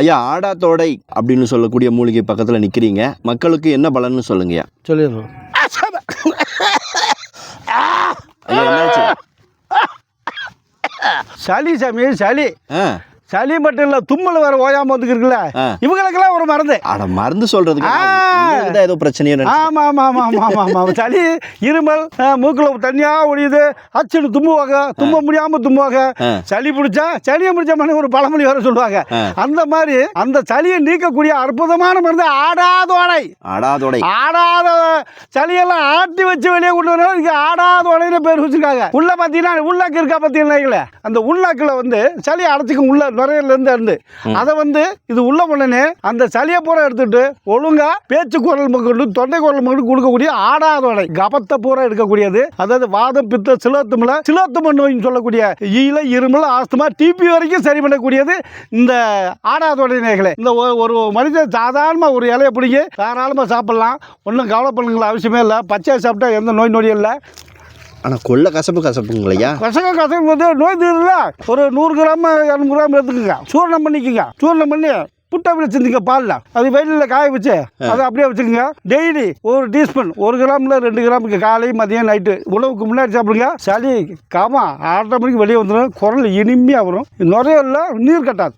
ஐயா, ஆடாத்தோடை அப்படின்னு சொல்லக்கூடிய மூலிகை பக்கத்தில் நிற்கிறீங்க. மக்களுக்கு என்ன பலன்னு சொல்லுங்கய்யா. சொல்லிடுறோம். ஐயா, என்னாச்சு? சளி சாமி, சளி. சளி மட்டும் இல்லை, தும்மல் வேற ஓயாம வந்துருக்குல்ல, இவங்களுக்கெல்லாம் ஒரு மருந்து. அட, மருந்து சொல்றதுக்கு ஏதோ பிரச்சனையோ? ஆமா ஆமா ஆமா ஆமா ஆமா ஆமா. சளி, இருமல், மூக்கில் தண்ணியா ஒழியுது, அச்சுன்னு தும்புவாங்க, தும்ப முடியாம தும்புவாங்க. சளி பிடிச்சா சளியை பிடிச்ச மாதிரி ஒரு பழமொழி வேற சொல்லுவாங்க. அந்த மாதிரி அந்த சளியை நீக்கக்கூடிய அற்புதமான மருந்து ஆடாதோடை. ஆடாதோடை. ஆடாத சளியெல்லாம் ஆட்டி வச்சு வெளியே கொண்டு வரணும். இதுக்கு ஆடாதோடைன்னு பேர் வச்சிருக்காங்க. உள்ள பார்த்தீங்கன்னா உள்நாக்கு இருக்கா பார்த்தீங்கன்னா, அந்த உள்நாக்கில் வந்து சளியை அடைச்சிக்கும். உள்ள நுரையிலிருந்து அதை வந்து இது உள்ள உடனே அந்த சளியை பூரா எடுத்துட்டு ஒழுங்கா பேச்சு குரல் மக்கள், தொண்டை குரல் மக்கள் கொடுக்கக்கூடிய ஆடாதோடை கபத்தை பூரா எடுக்கக்கூடியது. அதாவது வாதம், பித்த, சிலோத்தும நோய்னு சொல்லக்கூடிய ஈழ, இருமல், ஆஸ்துமா, டிபி வரைக்கும் சரி பண்ணக்கூடியது இந்த ஆடாதோடை நேர்களே. இந்த ஒரு மனிதன் சாதாரண ஒரு இலையை பிடிங்கி தாராளமாக சாப்பிடலாம். ஒன்றும் கவலைப்படுங்களா அவசியமே இல்லை. பச்சை சாப்பிட்டா எந்த நோய் நொடியும் இல்லை. ஆனால் கொள்ள கசப்புங்களையா? கசப்பு வந்து நோய் தீரல. ஒரு 100 கிராம் 200 கிராம் எடுத்துக்கோங்க. சூரணம் பண்ணிக்கோங்க. சூரணம் பண்ணி புட்டாவில் வச்சுருந்தீங்க பாலில், அது வெயிலில் காய வச்சு அதை அப்படியே வச்சுக்கோங்க. டெய்லி 1 டீஸ்பூன், 1 கிராமில் 2 கிராமுக்கு காலை, மதியம், நைட்டு உணவுக்கு முன்னாடி சாப்பிடுங்க. சளி காமா 6:30 மணிக்கு வெளியே வந்துடும். குரல் இனிமையாக வரும். நுரையல்ல நீர் கட்டாது.